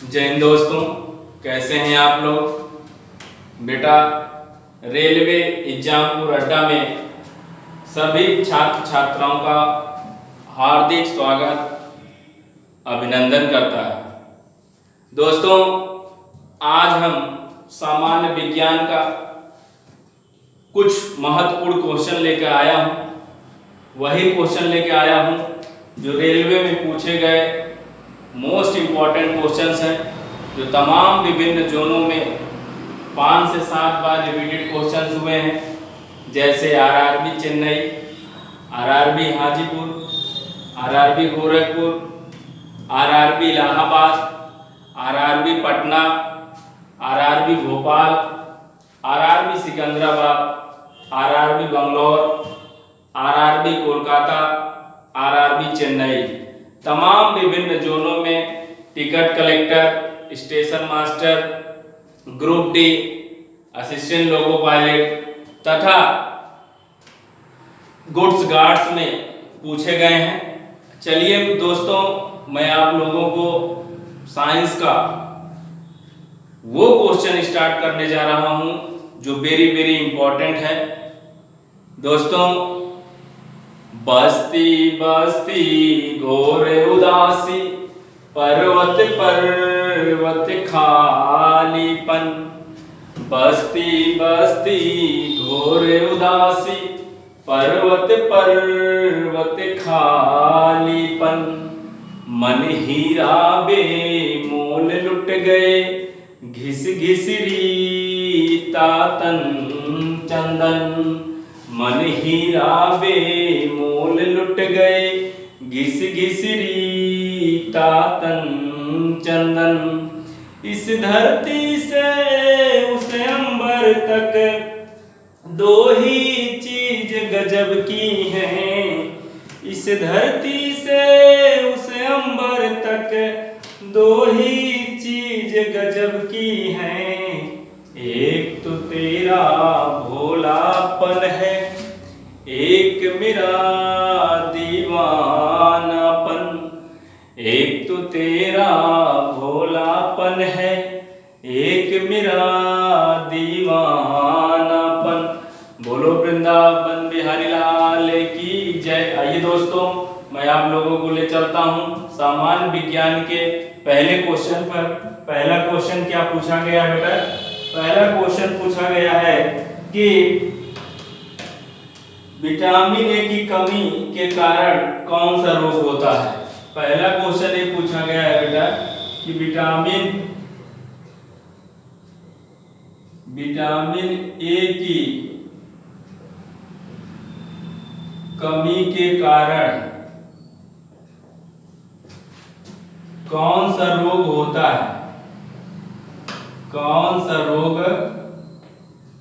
जय हिंद दोस्तों, कैसे हैं आप लोग। बेटा, रेलवे एग्जामपुर अड्डा में सभी छात्र छात्राओं का हार्दिक स्वागत अभिनंदन करता है। दोस्तों, आज हम सामान्य विज्ञान का कुछ महत्वपूर्ण क्वेश्चन लेकर आया हूँ। वही क्वेश्चन लेकर आया हूँ जो रेलवे में पूछे गए मोस्ट इम्पॉर्टेंट क्वेश्चंस हैं, जो तमाम विभिन्न जोनों में 5 से 7 बार रिपीटेड क्वेश्चंस हुए हैं। जैसे RRB Chennai, RRB Hajipur, RRB Gorakhpur, RRB Allahabad, RRB Patna, RRB Bhopal, RRB Secunderabad, RRB Bangalore, RRB Kolkata, RRB Chennai, तमाम विभिन्न जोनों में ticket collector, station master, group D, assistant loco pilot तथा गुड्स गार्ड्स में पूछे गए हैं। चलिए दोस्तों, मैं आप लोगों को साइंस का वो क्वेश्चन स्टार्ट करने जा रहा हूं जो वेरी वेरी इंपॉर्टेंट है। दोस्तों, बस्ती बस्ती घोर उदासी, पर्वत पर्वत खालीपन। बस्ती बस्ती घोर उदासी, पर्वत पर्वत खालीपन। मन हीरा बेमोल लुट गए, घिस घिस रीता तन चंदन। मन हीरा बेमोल लुट गए, घिस घिस रीता तन चंदन। इस धरती से उस अंबर तक दो ही चीज गजब की हैं। इस धरती से उस अंबर तक दो ही चीज गजब की हैं। एक तो तेरा भोलापन है, एक मेरा दीवानापन। एक तो तेरा भोलापन है, एक मेरा दीवानापन। बोलो वृंदावन बिहारी लाल की जय। आइए दोस्तों, मैं आप लोगों को ले चलता हूं सामान्य विज्ञान के पहले क्वेश्चन पर। पहला क्वेश्चन क्या पूछा गया है बेटा? पहला क्वेश्चन पूछा गया है कि विटामिन ए की कमी के कारण कौन सा रोग होता है। पहला क्वेश्चन ये पूछा गया है बेटा कि विटामिन ए की कमी के कारण कौन सा रोग होता है। कौन सा रोग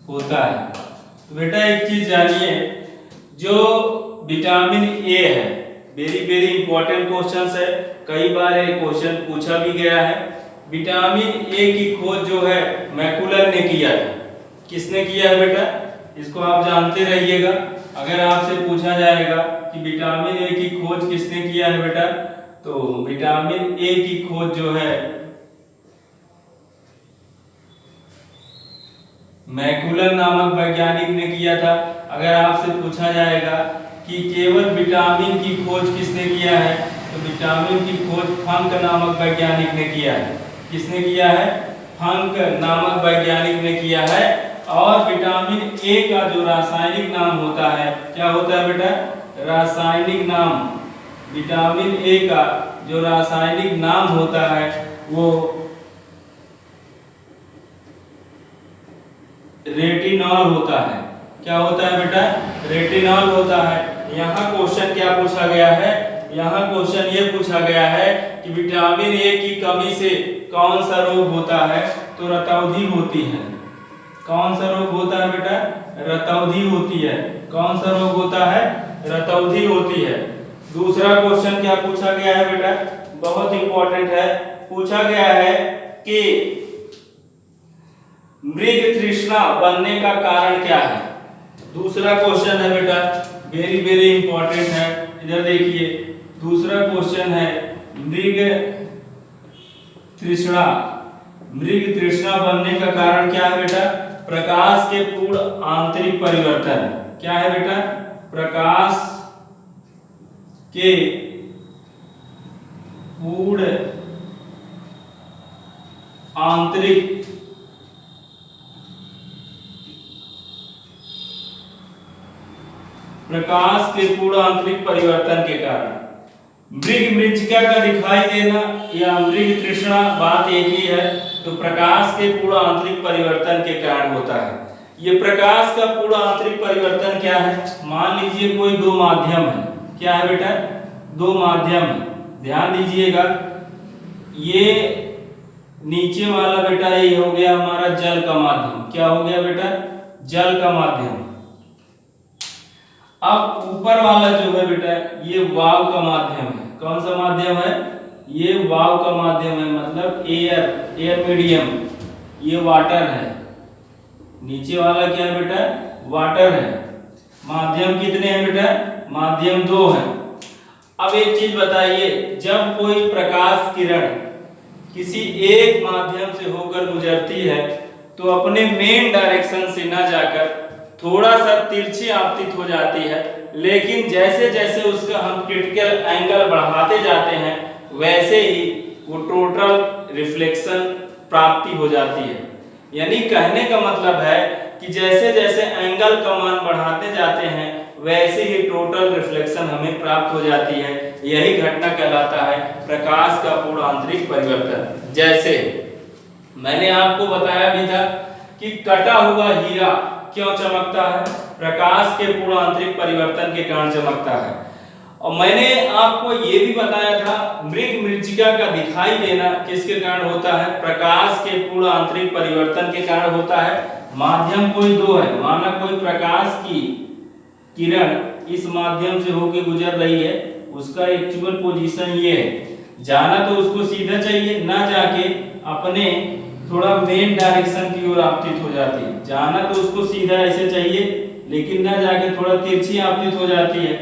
होता है? तो बेटा एक चीज जानिए, जो विटामिन ए है, वेरी वेरी इंपॉर्टेंट क्वेश्चन है। कई बार ये क्वेश्चन पूछा भी गया है। विटामिन ए की खोज जो है मैकुलर ने किया था। किसने किया है बेटा? इसको आप जानते रहिएगा। अगर आपसे पूछा जाएगा कि विटामिन ए की खोज किसने किया है बेटा, तो विटामिन ए की खोज जो है मैकुलर नामक वैज्ञानिक ने किया था। अगर आपसे पूछा जाएगा कि केवल विटामिन की खोज किसने किया है, तो विटामिन की खोज फंक नामक वैज्ञानिक ने किया है। किसने किया है? फंक नामक वैज्ञानिक ने किया है। और विटामिन ए का जो रासायनिक नाम होता है, क्या होता है बेटा? रासायनिक नाम विटामिन ए का जो रासायनिक नाम होता है वो रेटिनॉल होता है। क्या होता है बेटा? रेटिनॉल होता है। यहाँ क्वेश्चन क्या पूछा गया है? यहाँ क्वेश्चन ये पूछा गया है कि विटामिन ए की कमी से कौन सा रोग होता है, तो रतौंधी होती है। कौन सा रोग होता है बेटा? रतौंधी होती है। कौन सा रोग होता है? रतौंधी होती है। दूसरा क्वेश्चन क्या पूछा गया है बेटा? बहुत इंपॉर्टेंट है। पूछा गया है कि मृग तृष्णा बनने का कारण क्या है। दूसरा क्वेश्चन है बेटा, वेरी वेरी इंपॉर्टेंट है। इधर देखिए, दूसरा क्वेश्चन है मृग तृष्णा, मृग तृष्णा बनने का कारण क्या है बेटा? प्रकाश के पूर्ण आंतरिक परिवर्तन। क्या है बेटा? प्रकाश के पूर्ण आंतरिक परिवर्तन के कारण। मृग मृच्छिका का दिखाई देना या मृग तृष्णा बात एक ही है, तो प्रकाश के पूर्ण आंतरिक परिवर्तन के कारण होता है। ये प्रकाश का पूर्ण आंतरिक परिवर्तन क्या है? मान लीजिए कोई दो माध्यम है। क्या है बेटा? दो माध्यम है। ध्यान दीजिएगा, ये नीचे वाला बेटा ये हो गया हमारा जल का माध्यम। क्या हो गया बेटा? जल का माध्यम। अब ऊपर वाला जो है बेटा ये वायु का माध्यम है। कौन सा माध्यम है? ये वायु का माध्यम है, मतलब एयर मीडियम। ये वाटर है। नीचे वाला क्या है बेटा? वाटर है। माध्यम कितने हैं बेटा? माध्यम दो है। अब एक चीज बताइए, जब कोई प्रकाश किरण किसी एक माध्यम से होकर गुजरती है तो अपने मेन डायरेक्शन से ना जाकर थोड़ा सा तिरछी आपतित हो जाती है, लेकिन जैसे जैसे उसका हम क्रिटिकल एंगल बढ़ाते जाते हैं वैसे ही वो टोटल रिफ्लेक्शन प्राप्ति हो जाती है। यानी कहने का मतलब है कि जैसे जैसे एंगल का मान बढ़ाते जाते हैं वैसे ही टोटल रिफ्लेक्शन हमें प्राप्त हो जाती है। यही घटना कहलाता है प्रकाश का पूर्ण आंतरिक परिवर्तन। जैसे मैंने आपको बताया भी था कि कटा हुआ हीरा क्यों चमकता है? प्रकाश के पूर्ण आंतरिक परिवर्तन के कारण चमकता है। और मैंने आपको ये भी बताया था मृग मृच्छिका का दिखाई देना किसके कारण होता है? प्रकाश के पूर्ण आंतरिक परिवर्तन के कारण होता है। माध्यम कोई दो है, माना कोई प्रकाश की किरण इस माध्यम से होकर गुजर रही है, उसका एक्चुअल पोजीशन ये है। जाना तो उसको सीधा चाहिए, ना जाके अपने थोड़ा मेन डायरेक्शन की ओर आपतित हो जाती है। जाना तो उसको सीधा ऐसे चाहिए, लेकिन ना जाके थोड़ा तिरछी आपतित हो जाती है।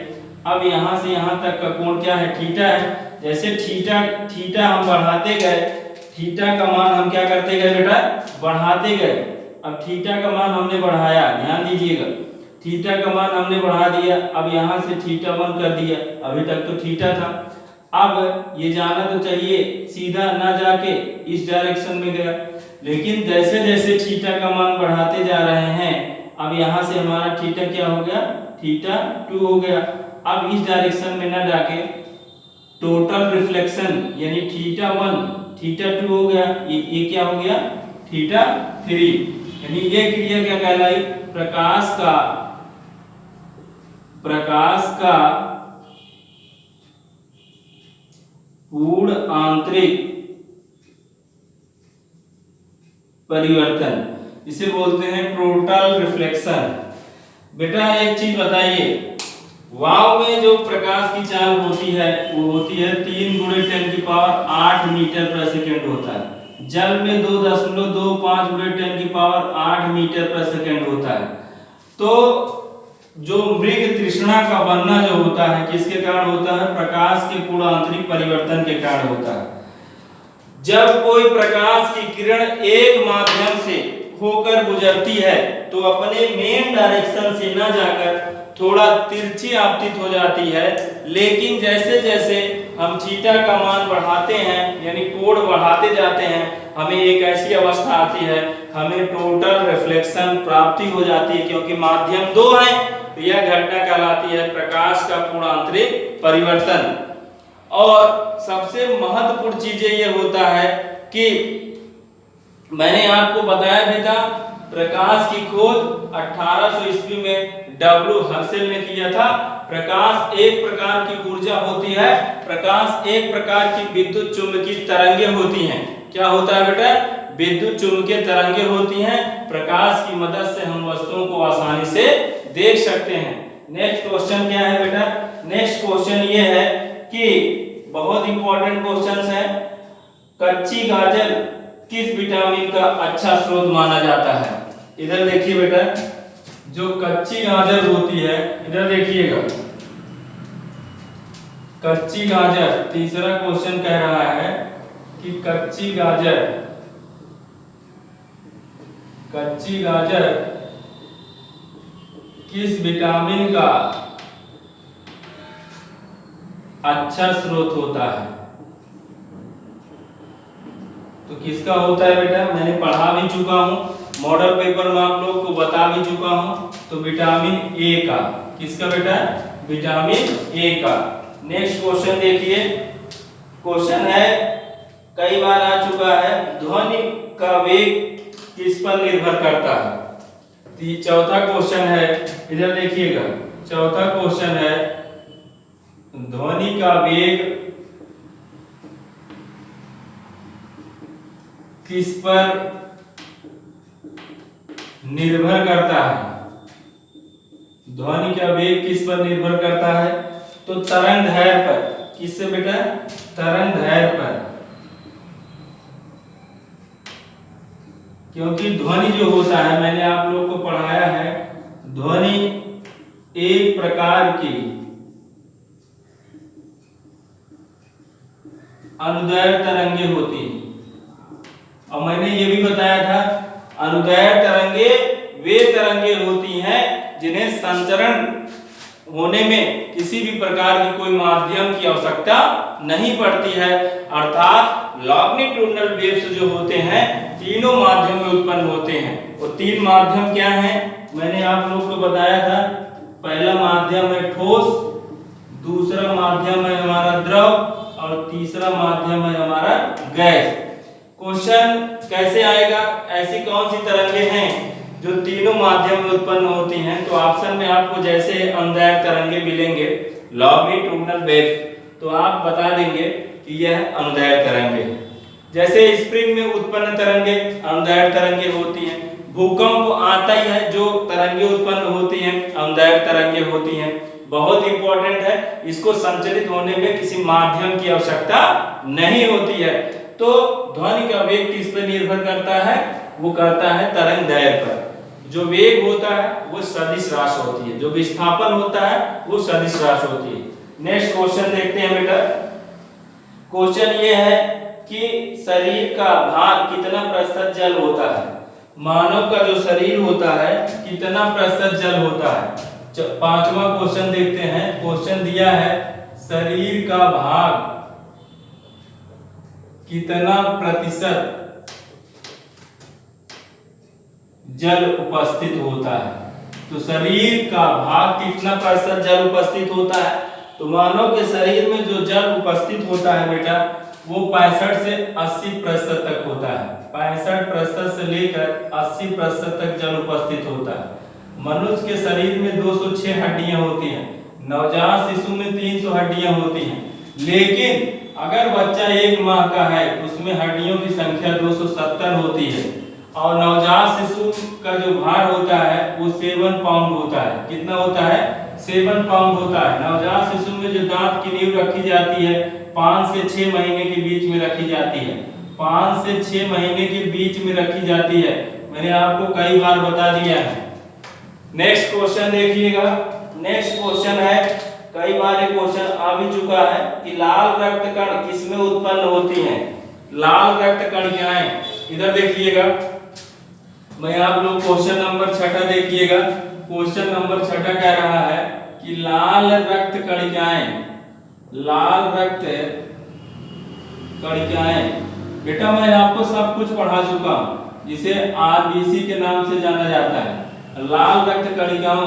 अब यहाँ से यहाँ तक का कोण क्या है? थीटा है। जैसे थीटा हम बढ़ाते गए, थीटा का मान हम क्या करते गए बेटा? बढ़ाते गए। अब थीटा का मान हमने बढ़ाया, ध्यान दीजिएगा, थीटा का मान हमने बढ़ा दिया। अब यहाँ से थीटा 1 कर दिया, अभी तक तो थीटा था। अब ये जाना तो चाहिए सीधा, ना जाके इस डायरेक्शन में गया, लेकिन जैसे जैसे थीटा का मान बढ़ाते जा रहे हैं, अब यहाँ से हमारा थीटा क्या हो गया? थीटा 2 हो गया। अब इस डायरेक्शन में ना जाके टोटल रिफ्लेक्शन यानी थीटा 1 थीटा 2 हो गया, ये क्या हो गया? थीटा 3। यानी ये क्रिया क्या कहलाई? प्रकाश का पूर्ण आंतरिक परिवर्तन, इसे बोलते हैं टोटल रिफ्लेक्शन। बेटा एक चीज बताइए, वायु में जो प्रकाश की चाल होती है वो होती है 3 × 10⁸ मीटर प्रति सेकंड होता है। जल में 2.25 × 10⁸ मीटर प्रति सेकंड होता है। तो जो मृग तृष्णा का बनना जो होता है किसके कारण होता है? प्रकाश के पूर्ण आंतरिक परिवर्तन के कारण होता है। जब कोई प्रकाश की किरण एक माध्यम से होकर गुजरती है तो अपने मेन डायरेक्शन से ना जाकर थोड़ा तिरछी आपतित हो जाती है, लेकिन जैसे जैसे हम थीटा का मान बढ़ाते हैं यानी कोण बढ़ाते जाते हैं, हमें एक ऐसी अवस्था आती है हमें टोटल रिफ्लेक्शन प्राप्ति हो जाती है, क्योंकि माध्यम दो है। तो यह घटना कहलाती है प्रकाश का पूर्ण आंतरिक परिवर्तन। और सबसे महत्वपूर्ण चीजें ये होता है कि मैंने आपको बताया भी था प्रकाश की खोज 1800 ईस्वी में डब्ल्यू हर्शेल ने किया था। प्रकाश एक प्रकार की ऊर्जा होती है, प्रकाश एक प्रकार की विद्युत चुंबकीय तरंगें होती हैं। क्या होता है बेटा? विद्युत चुंबकीय तरंगें होती हैं। प्रकाश की मदद से हम वस्तुओं को आसानी से देख सकते हैं। नेक्स्ट क्वेश्चन क्या है बेटा? नेक्स्ट क्वेश्चन ये है कि बहुत इंपॉर्टेंट क्वेश्चन है, कच्ची गाजर किस विटामिन का अच्छा स्रोत माना जाता है? इधर देखिए बेटा, जो कच्ची गाजर होती है, इधर देखिएगा, कच्ची गाजर, तीसरा क्वेश्चन कह रहा है कि कच्ची गाजर किस विटामिन का अच्छा स्रोत होता है। तो किसका होता है बेटा, मैंने पढ़ा भी चुका हूं, मॉडल पेपर में आप लोग को बता भी चुका हूं। तो विटामिन ए का, किसका बेटा, विटामिन ए का। नेक्स्ट क्वेश्चन देखिए, क्वेश्चन है कई बार आ चुका है, ध्वनि का वेग किस पर निर्भर करता है। तो चौथा क्वेश्चन है, इधर देखिएगा, चौथा क्वेश्चन है ध्वनि का वेग किस पर निर्भर करता है। ध्वनि का वेग किस पर निर्भर करता है, तो तरंग दैर्घ्य पर। किससे बेटा, तरंग दैर्घ्य पर। क्योंकि ध्वनि जो होता है, मैंने आप लोग को पढ़ाया है, ध्वनि एक प्रकार की अनुदैर्घ्य तरंगे होती है। और मैंने ये भी बताया था, अनुदैर्घ्य तरंगे वे तरंगे होती हैं जिन्हें संचरण होने में किसी भी प्रकार की कोई माध्यम की आवश्यकता नहीं पड़ती है। अर्थात लॉन्गिट्यूडिनल वेव्स जो होते हैं तीनों माध्यम में उत्पन्न होते हैं। और तीन माध्यम क्या हैं, मैंने आप लोग को बताया था। पहला माध्यम है ठोस, दूसरा माध्यम है हमारा द्रव, और तीसरा माध्यम है हमारा गैस। क्वेश्चन कैसे आएगा, ऐसी कौन सी तरंगे हैं जो तीनों माध्यम में उत्पन्न होती हैं। तो ऑप्शन में आपको जैसे अनुदैर्घ्य तरंगे मिलेंगे, लॉन्गिट्यूडिनल वेव्स, तो आप बता देंगे कि यह अनुदैर्घ्य तरंगे। जैसे स्प्रिंग में उत्पन्न तरंगे अनुदैर्घ्य तरंगे होती हैं। भूकंप आता ही है, जो तरंगे उत्पन्न होती हैं अनुदैर्घ्य तरंगे होती हैं। बहुत इंपॉर्टेंट है, इसको संचलित होने में किसी माध्यम की आवश्यकता नहीं होती है। तो ध्वनि का वेग किस पर निर्भर करता है, वो करता है तरंग दैर्घ्य पर। जो वेग होता है वो सदिश राशि होती है, जो विस्थापन होता है वो सदिश राशि होती है। नेक्स्ट क्वेश्चन देखते हैं बेटा। क्वेश्चन ये है कि शरीर का भार कितना प्रतिशत जल होता है। मानव का जो शरीर होता है कितना प्रतिशत जल होता है। पांचवा क्वेश्चन देखते हैं। क्वेश्चन दिया है शरीर का भाग कितना प्रतिशत जल उपस्थित होता है। तो शरीर का भाग कितना प्रतिशत जल उपस्थित होता है। तो मानव के शरीर में जो जल उपस्थित होता है बेटा, वो 65 से 80% तक होता है। 65% से लेकर 80% तक जल उपस्थित होता है। मनुष्य के शरीर में 206 हड्डियां होती हैं। नवजात शिशु में 300 हड्डियां होती हैं। लेकिन अगर बच्चा 1 माह का है तो उसमें हड्डियों की संख्या 270 होती है। और नवजात शिशु का जो भार होता है वो 7 पाउंड होता है। कितना होता है, 7 पाउंड होता है। नवजात शिशु में जो दांत की नींव रखी जाती है 5 से 6 महीने के बीच में रखी जाती है। 5 से 6 महीने के बीच में रखी जाती है, मैंने आपको कई बार बता दिया है। नेक्स्ट क्वेश्चन देखिएगा। नेक्स्ट क्वेश्चन है, कई बार ये क्वेश्चन आ भी चुका है कि लाल रक्त कण किसमें उत्पन्न होती हैं। लाल रक्त कणिकाएं, इधर देखिएगा, मैं आप लोग क्वेश्चन नंबर 6 देखिएगा। क्वेश्चन नंबर 6 कह रहा है कि लाल रक्त कणिकाएं, लाल रक्त कणिकाएं, बेटा मैं आपको सब कुछ पढ़ा चुका हूं, जिसे आरबीसी के नाम से जाना जाता है। लाल रक्त कणिकाओं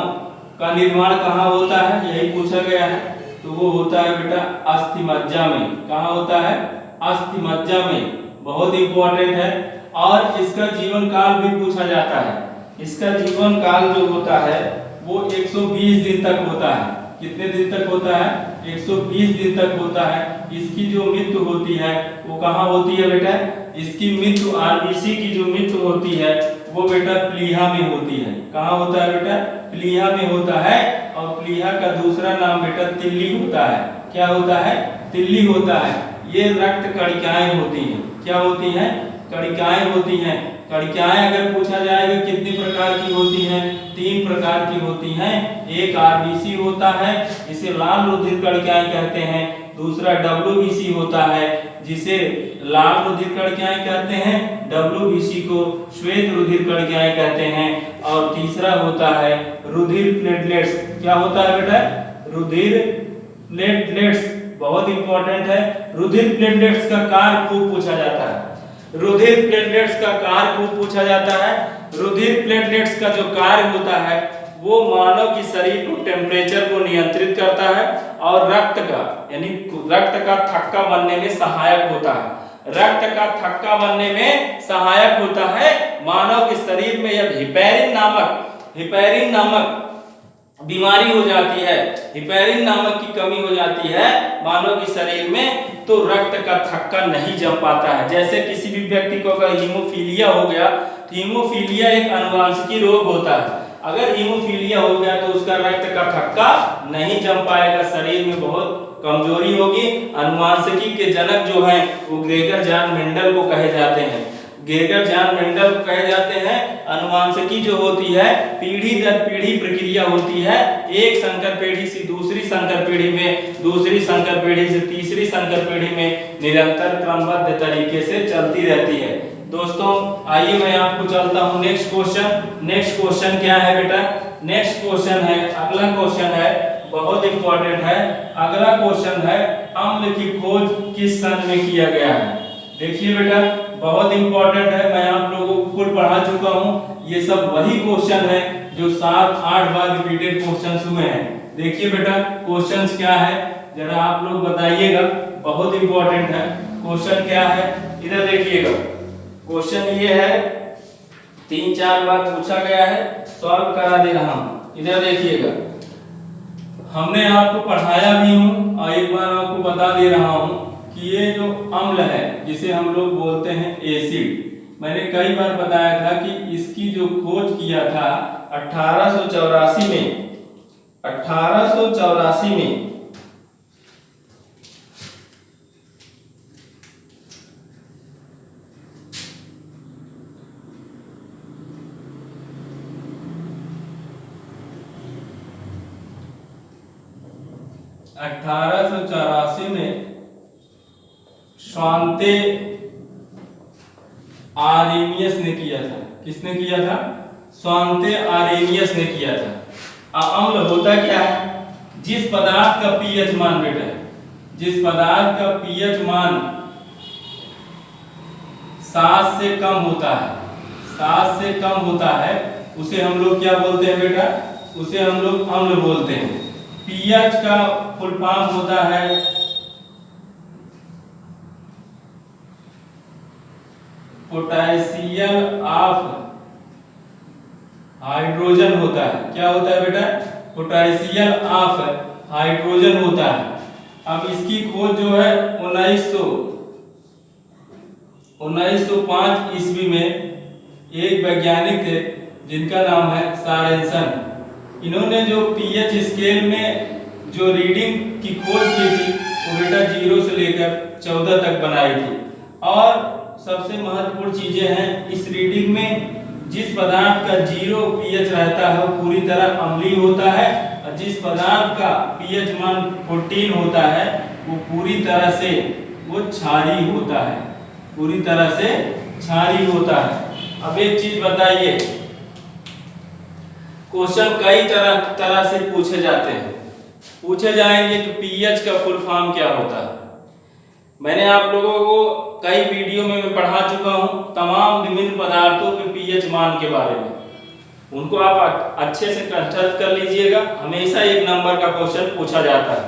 का निर्माण कहाँ होता है, यही पूछा गया है। तो वो होता है बेटा अस्थि मज्जा में। कहाँ होता है, अस्थि मज्जा में। बहुत इंपॉर्टेंट है। और इसका जीवन काल भी पूछा जाता है। इसका जीवन काल जो होता है वो 120 दिन तक होता है। कितने दिन तक होता है, 120 दिन तक होता है। इसकी जो मृत्यु होती है वो कहाँ होती है बेटा, इसकी मृत्यु आरबीसी की जो मृत्यु होती है वो बेटा प्लीहा में होती है। कहाँ होता है बेटा, प्लीहा में होता है। और प्लीहा का दूसरा नाम बेटा तिल्ली होता है। क्या होता है, तिल्ली होता है। ये रक्त कणिकाएं होती हैं। क्या होती हैं, कणिकाएं होती हैं। कणिकाएं अगर पूछा जाएगा कितने प्रकार की होती हैं, 3 प्रकार की होती हैं। एक आरबीसी होता है, इसे लाल रुधिर कणिकाएं कहते हैं। दूसरा WBC होता है जिसे लाल रुधिर कणिकाएं कहते हैं, WBC को श्वेत रुधिर कणिकाएं कहते हैं। और तीसरा होता है रुधिर प्लेटलेट्स। क्या होता है बेटा? रुधिर प्लेटलेट्स, बहुत इंपॉर्टेंट है। रुधिर प्लेटलेट्स का कार्य खूब पूछा जाता है। रुधिर प्लेटलेट्स का कार्य खूब पूछा जाता है। रुधिर प्लेटलेट्स का जो कार्य होता है वो मानव की शरीर को टेम्परेचर को नियंत्रित करता है और रक्त का यानी रक्त का थक्का बनने में सहायक होता है। रक्त का थक्का बनने में सहायक होता है। मानव के शरीर में जब हिपैरिन नामक बीमारी हो जाती है, हिपैरिन नामक की कमी हो जाती है मानव के शरीर में, तो रक्त का थक्का नहीं जम पाता है। जैसे किसी भी व्यक्ति को अगर हीमोफीलिया हो गया, तो हीमोफीलिया एक आनुवांशिकी रोग होता है। अगर हीमोफीलिया हो गया तो उसका रक्त का थक्का नहीं जम पाएगा, शरीर में बहुत कमजोरी होगी। आनुवांशिकी के जनक जो हैं वो ग्रेगर जॉन मेंडल को कहे जाते हैं। ग्रेगर जॉन मेंडल को कहे जाते हैं। आनुवांशिकी जो होती है पीढ़ी दर पीढ़ी प्रक्रिया होती है। एक संकर पीढ़ी से दूसरी संकर पीढ़ी में, दूसरी संकर पीढ़ी से तीसरी संकर पीढ़ी में निरंतर क्रमबद्ध तरीके से चलती रहती है। दोस्तों आइए मैं आपको चलता हूं नेक्स्ट क्वेश्चन। नेक्स्ट क्वेश्चन क्या है बेटा? नेक्स्ट क्वेश्चन है, अगला क्वेश्चन है, बहुत इंपॉर्टेंट है। अगला क्वेश्चन है अम्ल की खोज किस सन में किया गया है? देखिए बेटा बहुत इंपॉर्टेंट है, मैं आप लोगों को कुल पढ़ा चुका हूं। ये सब वही क्वेश्चन है जो 7-8 बार रिपीटेड क्वेश्चंस हुए हैं। देखिए बेटा क्वेश्चंस क्या है जरा आप लोग बताइएगा, बहुत इंपॉर्टेंट है। क्वेश्चन क्या है इधर देखिएगा। क्वेश्चन ये है 3-4 बार पूछा गया है, सॉल्व करा दे रहा हूं। इधर देखिएगा, हमने आपको पढ़ाया भी हूं और एक बार आपको बता दे रहा हूं कि ये जो अम्ल है जिसे हम लोग बोलते हैं एसिड, मैंने कई बार बताया था कि इसकी जो खोज किया था 1884 में। 1884 में स्वांते आरेनियस ने किया था। किसने किया था? स्वांते आरेनियस ने किया था। अम्ल होता क्या है? जिस पदार्थ का पीएच मान बेटा, जिस पदार्थ का पीएच मान 7 से कम होता है, 7 से कम होता है, उसे हम लोग क्या बोलते हैं बेटा? उसे हम लोग अम्ल बोलते हैं। पीएच का फुल फॉर्म होता है पोटेशियम ऑफ हाइड्रोजन होता है। क्या होता है बेटा? पोटेशियम ऑफ हाइड्रोजन होता है। अब इसकी खोज जो है 1905 ईस्वी में एक वैज्ञानिक थे जिनका नाम है सॉरेनसन। इन्होंने जो पीएच स्केल में जो रीडिंग की खोज की थी वो बेटा 0 से लेकर 14 तक बनाई थी। और सबसे महत्वपूर्ण चीजें हैं इस रीडिंग में, जिस पदार्थ का 0 पीएच रहता है वो पूरी तरह अम्लीय होता है, और जिस पदार्थ का पीएच मान 14 होता है वो पूरी तरह से वो क्षारीय होता है, पूरी तरह से क्षारीय होता है। अब एक चीज बताइए, क्वेश्चन कई तरह से पूछे जाते हैं। पूछे जाएंगे कि पीएच का फुल फॉर्म क्या होता है। मैंने आप लोगों को कई वीडियो में मैं पढ़ा चुका हूं तमाम विभिन्न पदार्थों के पीएच मान के बारे में, उनको आप अच्छे से कंठस्थ कर लीजिएगा। हमेशा 1 नंबर का क्वेश्चन पूछा जाता है।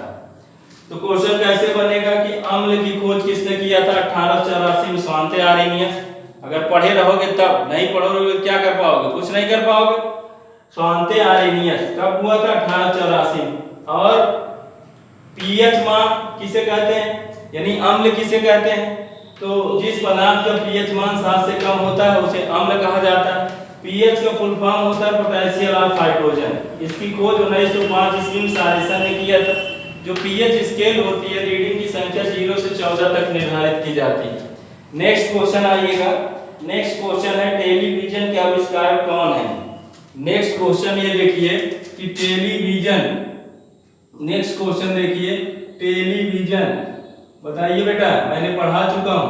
तो क्वेश्चन कैसे बनेगा कि अम्ल की खोज किसने किया था? 1884 में स्वांते आरेनियस। अगर पढ़े रहोगे तब, नहीं पढ़ोगे क्या कर पाओगे? कुछ नहीं कर पाओगे। स्वांते आरेनियस कब हुआ था? 1884 में। और पीएच मान किसे कहते हैं, यानी अम्ल किसे कहते हैं? तो जिस पदार्थ का पीएच मान 7 से कम होता है उसे अम्ल कहा जाता है। पीएच का फुल फॉर्म होता है पोटेशियम ऑफ हाइड्रोजन। इसकी खोज 1905 ईस्वी में सॉरेनसन ने किया था। जो पीएच स्केल होती है, रीडिंग की संख्या 0 से 14 तक निर्धारित की जाती है। नेक्स्ट क्वेश्चन आइएगा। नेक्स्ट क्वेश्चन है टेलीविजन के आविष्कारक कौन है? नेक्स्ट क्वेश्चन ये देखिए कि टेलीविजन, नेक्स्ट क्वेश्चन देखिए टेलीविजन, बताइए बेटा, मैंने पढ़ा चुका हूं।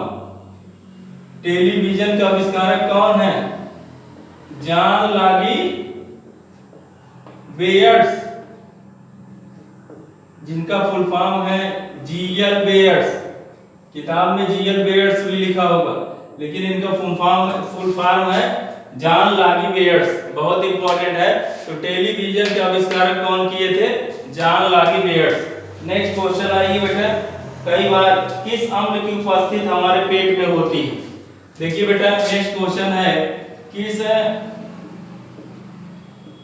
टेलीविजन का आविष्कारक कौन है? जॉन लॉगी बेयर्स, जिनका फुल फॉर्म है जीएल बेयर्स। किताब में जीएल बेयर्स भी लिखा होगा, लेकिन इनका फुल फॉर्म है जॉन लॉगी बेयर्स। बहुत इंपॉर्टेंट है। तो टेलीविजन के आविष्कारक कौन किए थे? जॉन लॉगी बेयर्स। नेक्स्ट क्वेश्चन आइए बेटा, कई बार किस अम्ल की उपस्थिति हमारे पेट में होती है? देखिए बेटा, नेक्स्ट क्वेश्चन है, किस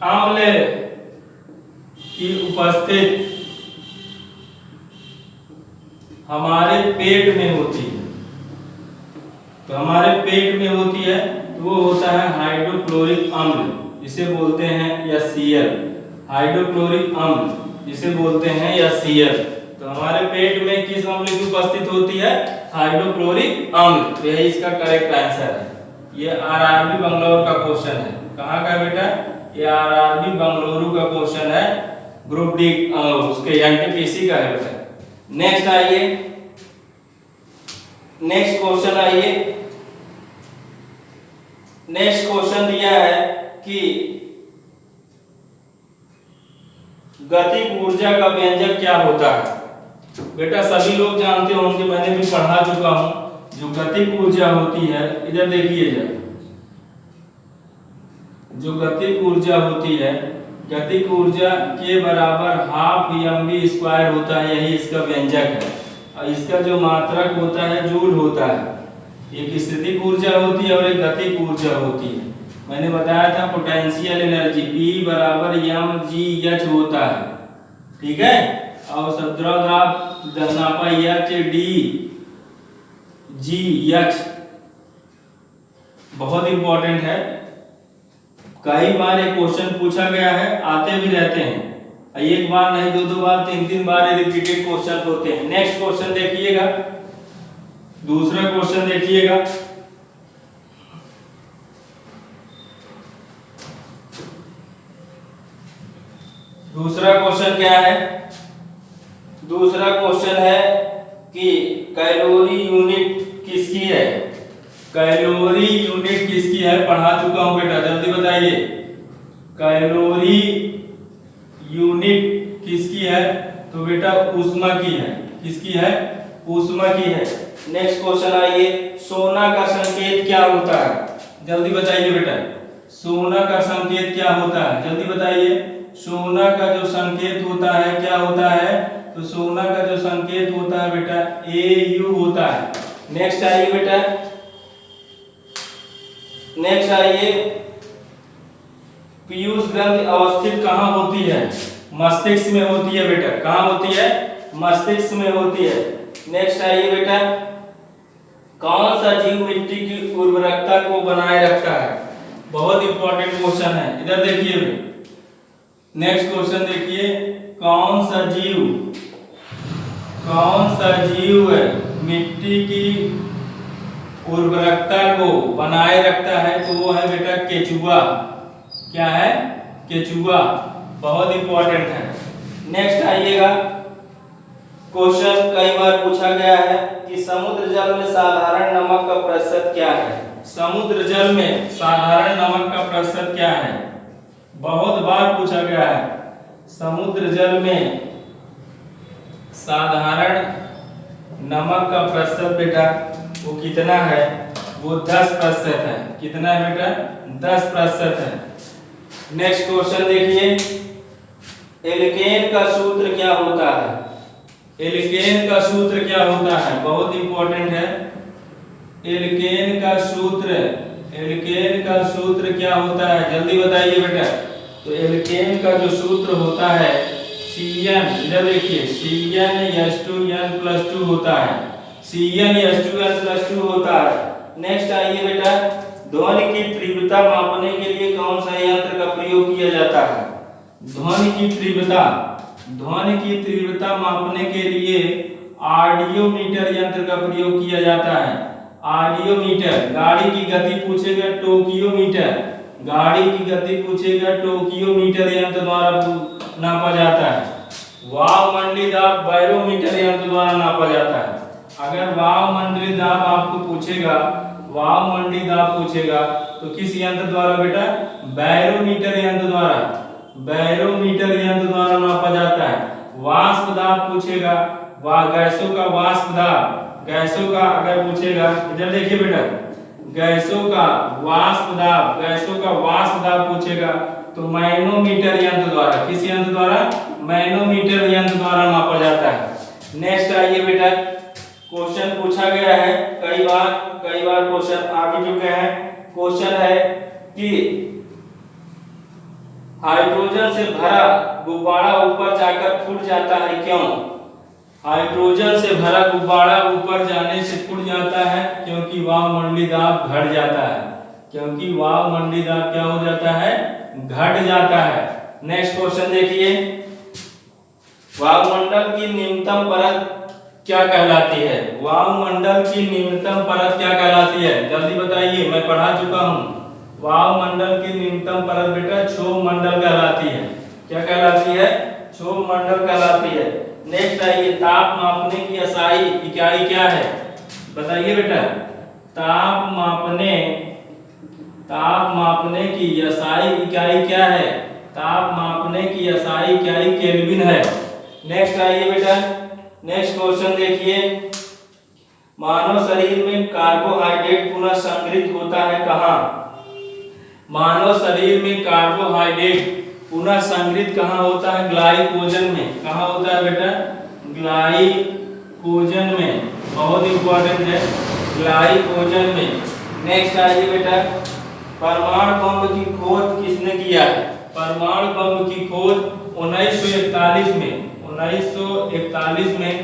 अम्ल की उपस्थिति हमारे पेट में होती है? तो हमारे पेट में होती है तो वो होता है हाइड्रोक्लोरिक अम्ल, जिसे बोलते हैं HCl। हाइड्रोक्लोरिक अम्ल जिसे बोलते हैं HCl। तो हमारे पेट में किस अम्ल की उपस्थिति होती है? हाइड्रोक्लोरिक अम्ल। तो यही इसका करेक्ट आंसर है। ये RRB बंगलौर का क्वेश्चन है। कहाँ का बेटा? ये RRB बंगलुरु का क्वेश्चन है, ग्रुप डी उसके NTPC का है बेटा। नेक्स्ट आइए, नेक्स्ट क्वेश्चन आइए। नेक्स्ट क्वेश्चन दिया है कि गतिक ऊर्जा का व्यंजक क्या होता है? बेटा सभी लोग जानते होंगे, मैंने भी पढ़ा चुका हूं। जो गतिक ऊर्जा होती है, इधर देखिए जरा, जो गतिक ऊर्जा होती है, गतिक ऊर्जा के बराबर हाफ mv² होता है, यही इसका व्यंजक है। और इसका जो मात्रक होता है जूल होता है। एक स्थितिक ऊर्जा होती है और एक गतिक ऊर्जा होती है। मैंने बताया था पोटेंशियल एनर्जी P बराबर mgh होता है, ठीक है। और द्रव दाब नापा HDGh बहुत इंपॉर्टेंट है। कई बार ये क्वेश्चन पूछा गया है, आते भी रहते हैं। एक बार नहीं, दो बार, तीन बार ये रिपीटेड क्वेश्चन होते हैं। नेक्स्ट क्वेश्चन देखिएगा, दूसरा क्वेश्चन देखिएगा। दूसरा क्वेश्चन क्या है? दूसरा क्वेश्चन है कि कैलोरी यूनिट किसकी है? कैलोरी यूनिट किसकी है? पढ़ा चुका हूं बेटा, जल्दी बताइए। कैलोरी यूनिट किसकी है? तो बेटा ऊष्मा की है। किसकी है? ऊष्मा की है। नेक्स्ट क्वेश्चन आइए, सोना का संकेत क्या होता है? जल्दी बताइए बेटा, सोना का संकेत क्या होता है? जल्दी बताइए। सोना का जो संकेत होता है क्या होता है? तो सोना का जो संकेत होता है बेटा AU होता है। नेक्स्ट आइए बेटा, नेक्स्ट आइए, पीयूष ग्रंथि अवस्थित कहाँ होती है? मस्तिष्क में होती है बेटा। कहाँ होती है? मस्तिष्क में होती है। नेक्स्ट आइए बेटा, कौन सा जीव मिट्टी की उर्वरकता को बनाए रखता है? बहुत इंपॉर्टेंट क्वेश्चन है, इधर देखिए। नेक्स्ट क्वेश्चन देखिए, कौन सा जीव मिट्टी की उर्वरकता को बनाए रखता है? तो वो है बेटा केचुआ। क्या है? केचुआ। बहुत इंपॉर्टेंट है। नेक्स्ट आइएगा, क्वेश्चन कई बार पूछा गया है कि समुद्र जल में साधारण नमक का प्रतिशत क्या है? समुद्र जल में साधारण नमक का प्रतिशत क्या है? बहुत बार पूछा गया है। समुद्र जल में साधारण नमक का प्रतिशत बेटा वो कितना है? वो 10% है। कितना है बेटा? 10% है। नेक्स्ट क्वेश्चन देखिए, एल्केन का सूत्र क्या होता है? एल्केन का सूत्र क्या होता है? बहुत इंपॉर्टेंट है। एल्केन का सूत्र क्या होता है? जल्दी बताइए बेटा। तो एल्केन का जो सूत्र होता है CN, इधर देखिए, CnH2n+2 होता है। CnH2n+2 होता है। नेक्स्ट आइए बेटा, ध्वनि की तीव्रता मापने के लिए कौन सा यंत्र का प्रयोग किया जाता है? ध्वनि की तीव्रता मापने के लिए ऑडियोमीटर यंत्र का प्रयोग किया जाता है। ऑडियोमीटर। गाड़ी की गति पूछेगा टोकियोमीटर। गाड़ी की गति पूछेगा टोकियोमीटर यंत्र द्वारा नापा जाता है। वायुमंडलीय दाब बैरोमीटर यंत्र द्वारा नापा जाता है। अगर वायुमंडलीय दाब आपको पूछेगा, वायुमंडलीय दाब पूछेगा तो किस यंत्र द्वारा बेटा? बैरोमीटर यंत्र द्वारा, बैरोमीटर यंत्र द्वारा नापा जाता है। वाष्प दाब पूछेगा, गैसों का वाष्प दाब, गैसों का अगर पूछेगा, इधर देखिए बेटा, गैसों का वाष्प दाब, गैसों का वाष्प दाब पूछेगा तो मैनोमीटर यंत्र द्वारा, किस यंत्र द्वारा? मैनोमीटर यंत्र द्वारा नापा जाता है। नेक्स्ट आइए बेटा, क्वेश्चन पूछा गया है कई बार क्वेश्चन आ भी चुके हैं। क्वेश्चन है कि हाइड्रोजन से भरा गुब्बारा ऊपर जाकर फूट जाता है, क्यों? हाइड्रोजन से भरा गुब्बारा ऊपर जाने से फूट जाता है क्योंकि वायुमंडलीय दाब घट जाता है, क्योंकि वायुमंडलीय दाब क्या हो जाता है? घट जाता है। नेक्स्ट क्वेश्चन देखिए, वायुमंडल की निम्नतम परत क्या कहलाती है? वायुमंडल की निम्नतम परत क्या कहलाती है? जल्दी बताइए, मैं पढ़ा चुका हूँ। वायुमंडल की निम्नतम परत बेटा क्षोभ मंडल कहलाती है। क्या कहलाती है? क्षोभ मंडल कहलाती है। नेक्स्ट आइए, ताप मापने की SI इकाई क्या है? बताइए बेटा, ताप मापने की SI इकाई क्या है? ताप मापने की SI इकाई केल्विन है। नेक्स्ट आइए बेटा, नेक्स्ट क्वेश्चन देखिए, मानव शरीर में कार्बोहाइड्रेट पुनः संग्रहित होता है कहाँ? मानव शरीर में कार्बोहाइड्रेट पुनः संग्रहित कहाँ होता है? ग्लाइकोजन में। कहाँ होता है बेटा? ग्लाइकोजन में। बहुत इंपॉर्टेंट है, ग्लाइकोजन में। नेक्स्ट आइए बेटा, परमाणु बम की खोज किसने किया है? परमाणु बम की खोज 1941 में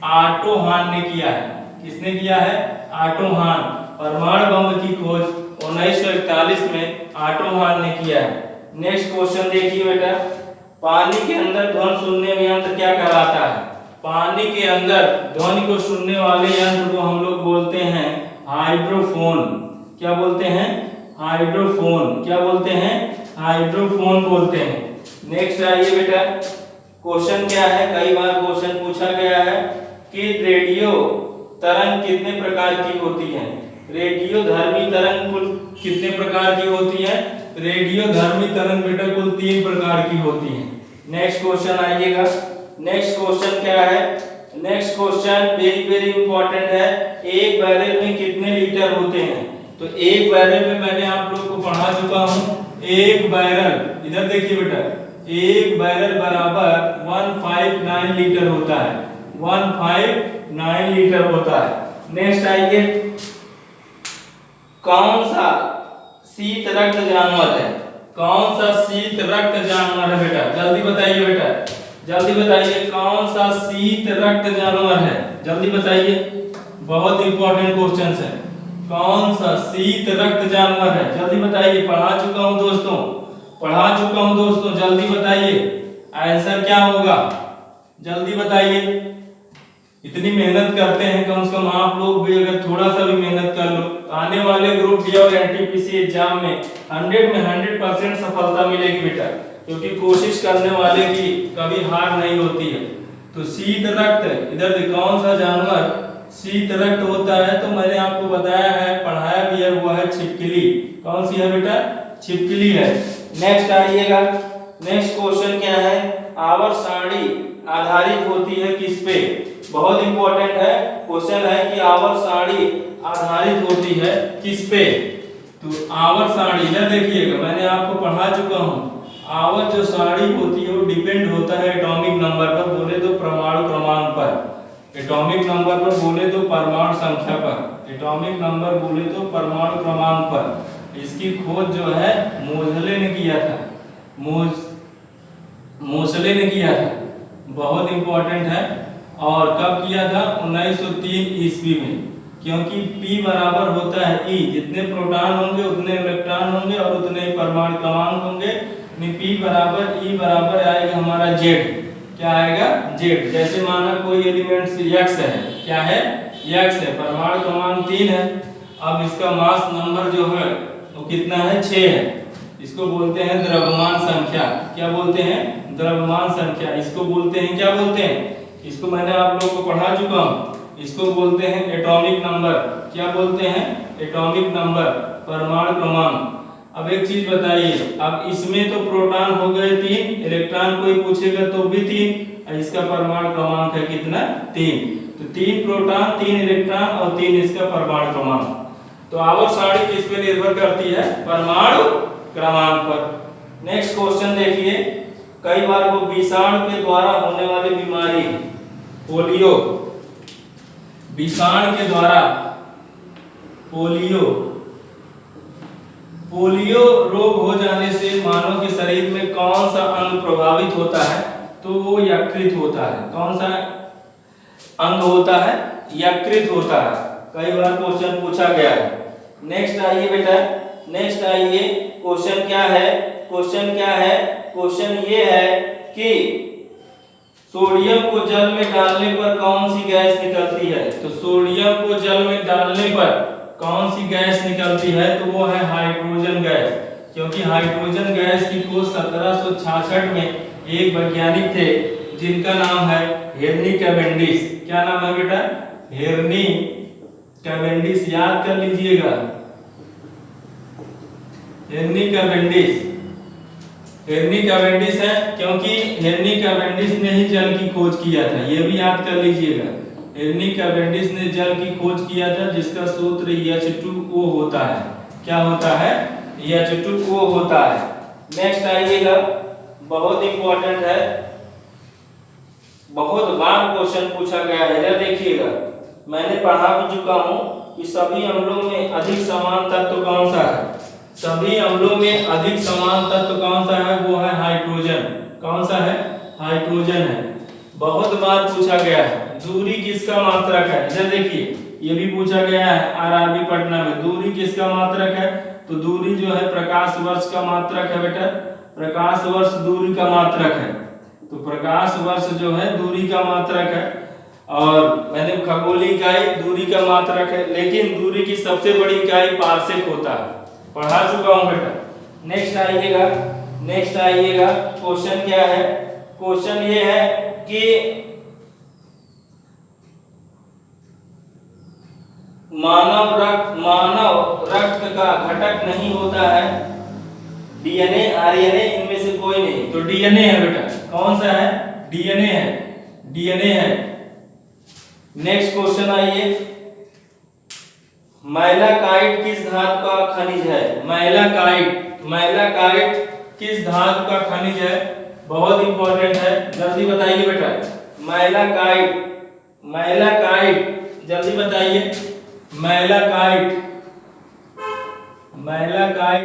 ऑटो हान ने किया है। किसने किया है? ऑटो हान। परमाणु बम की खोज 1941 में ऑटो हान ने किया है। नेक्स्ट क्वेश्चन देखिए बेटा, पानी के अंदर ध्वनि सुनने यंत्र क्या कहलाता है? पानी के अंदर ध्वनि को सुनने वाले यंत्र को हम लोग बोलते हैं हाइड्रोफोन। क्या बोलते हैं? हाइड्रोफोन। क्या बोलते हैं? हाइड्रोफोन बोलते हैं। नेक्स्ट आइए बेटा, क्वेश्चन क्या है? कई बार क्वेश्चन पूछा गया है कि रेडियो तरंग कितने प्रकार की होती है? रेडियो धर्मी तरंग कुल कितने प्रकार की होती है? रेडियो धर्मी तरंग बेटा कुल 3 प्रकार की होती है। नेक्स्ट क्वेश्चन आइएगा, नेक्स्ट क्वेश्चन क्या है? नेक्स्ट क्वेश्चन वेरी इंपॉर्टेंट है, एक बैरल में कितने लीटर होते हैं? तो एक बैरल में मैंने आप लोग को पढ़ा चुका हूँ, एक बैरल, इधर देखिए बेटा, एक बैरल बराबर 159 लीटर होता है, 159 लीटर होता है। नेक्स्ट आइए, कौन सा शीत रक्त जानवर है? कौन सा शीत रक्त जानवर है बेटा? जल्दी बताइए बेटा, जल्दी बताइए, कौन सा शीत रक्त जानवर है? जल्दी बताइए, बहुत इंपॉर्टेंट क्वेश्चन है। कौन सा शीत रक्त जानवर है? जल्दी बताइए, पढ़ा चुका हूं दोस्तों, पढ़ा चुका हूं दोस्तों, जल्दी बताइए आंसर क्या होगा? जल्दी बताइए। इतनी मेहनत करते हैं, कम से कम आप लोग भी अगर थोड़ा सा भी मेहनत कर लो, आने वाले ग्रुप डी और एनटीपीसी एग्जाम में 100% सफलता मिलेगी बेटा, क्योंकि कोशिश करने वाले की कभी हार नहीं होती है। तो शीत रक्त, इधर कौन सा जानवर शीत रक्त होता है? तो मैंने आपको बताया है, पढ़ाया भी है, वो है छिपकली। कौन सी है बेटा? छिपकली है। नेक्स्ट आइएगा, नेक्स्ट क्वेश्चन क्या है? आवर्त सारणी आधारित होती है किस पे? बहुत इंपॉर्टेंट है क्वेश्चन है कि आवर्त सारणी आधारित होती है किस पे? तो आवर्त सारणी इधर देखिएगा, मैंने आपको पढ़ा चुका हूँ, आवर्त जो सारणी होती है वो डिपेंड होता है एटॉमिक नंबर पर, बोले तो परमाणु क्रमांक पर, एटॉमिक नंबर पर बोले तो परमाणु संख्या पर, एटॉमिक नंबर बोले तो परमाणु क्रमांक पर। इसकी खोज जो है मोज़ले ने किया था, मोज़ले ने किया था, बहुत इंपॉर्टेंट है। और कब किया था? 1903 ईस्वी में, क्योंकि P बराबर होता है E, जितने प्रोटॉन होंगे उतने इलेक्ट्रॉन होंगे और उतने ही परमाणु क्रमांक होंगे। P बराबर E बराबर आएगा हमारा Z। क्या आएगा? Z। जैसे माना कोई एलिमेंट X है, क्या है? X है, परमाणु क्रमांक 3 है। अब इसका मास नंबर जो है वो कितना है? 6 है। इसको बोलते हैं द्रव्यमान संख्या। क्या बोलते हैं? द्रव्यमान संख्या, इसको बोलते हैं, क्या बोलते हैं, इसको मैंने आप लोगों को पढ़ा चुका हूँ, इसको बोलते हैं एटॉमिक नंबर। क्या बोलते हैं, एटॉमिक नंबर, परमाणु क्रमांक। अब एक चीज बताइए, अब इसमें तो प्रोटॉन हो गए 3, इलेक्ट्रॉन कोई पूछेगा तो भी 3, इसका परमाणु क्रमांक है कितना, 3। तो 3 प्रोटॉन, 3 इलेक्ट्रॉन और 3 इसका परमाणु क्रमांक। तो आवर्त सारणी किस पे निर्भर करती है, परमाणु क्रमांक पर। नेक्स्ट क्वेश्चन देखिए, कई बार वो विषाणु के द्वारा होने वाली बीमारी पोलियो, विषाणु के द्वारा पोलियो रोग हो जाने से मानव के शरीर में कौन सा अंग प्रभावित होता है, तो वो यकृत होता है। कौन सा अंग होता है, यकृत होता है। कई बार क्वेश्चन पूछा गया है। नेक्स्ट आइए बेटा, नेक्स्ट आइए, क्वेश्चन क्या है, क्वेश्चन क्या है, क्वेश्चन ये है कि सोडियम को जल में डालने पर कौन सी गैस निकलती है। तो सोडियम को जल में डालने पर कौन सी गैस निकलती है, तो वो है हाइड्रोजन गैस। क्योंकि हाइड्रोजन गैस की खोज 1766 में एक वैज्ञानिक थे जिनका नाम है हेनरी कैवेंडिश। क्या नाम है बेटा, हेनरी कैवेंडिश, याद कर लीजिएगा, हेनरी कैवेंडिश। हेनरी कैवेंडिश है क्योंकि हेनरी कैवेंडिश ने ही जल की खोज किया था, ये भी याद कर लीजिएगा। हेनरी कैवेंडिश ने जल की खोज किया था, जिसका सूत्र H2O होता है। क्या होता है, H2O होता है। नेक्स्ट आइएगा, बहुत इंपॉर्टेंट है, बहुत बार क्वेश्चन पूछा गया है, इधर देखिएगा। मैंने पढ़ा भी चुका हूं कि सभी अम्लों में अधिक समान तत्व कौन सा है, सभी अम्लों में अधिक समान तत्व कौन सा है, वो है हाइड्रोजन। कौन सा है, हाइड्रोजन है। बहुत बार पूछा गया है, दूरी किसका मात्रक है, इधर देखिए, ये भी पूछा गया है आरआरबी पटना में, दूरी किसका मात्रक है, तो दूरी जो है प्रकाश वर्ष का मात्रक है बेटा, प्रकाश वर्ष दूरी का मात्रक है। तो प्रकाश वर्ष जो है दूरी का मात्रक है, और मैंने खगोलीय इकाई दूरी का मात्रक है, लेकिन दूरी की सबसे बड़ी इकाई पार्सेक होता है, पढ़ा चुका हूं बेटा। नेक्स्ट आइएगा, नेक्स्ट आइएगा, क्वेश्चन क्या है, क्वेश्चन ये है कि मानव रक्त का घटक नहीं होता है, डीएनए, आरएनए, इनमें से कोई नहीं, तो डीएनए है बेटा। कौन सा है, डीएनए है, डीएनए है। नेक्स्ट क्वेश्चन आइए, मैलाकाइट किस धातु का खनिज है, मैलाकाइट किस धातु का खनिज है, बहुत इंपॉर्टेंट है, जल्दी बताइए बेटा। मैलाकाइट जल्दी बताइए, मैलाकाइट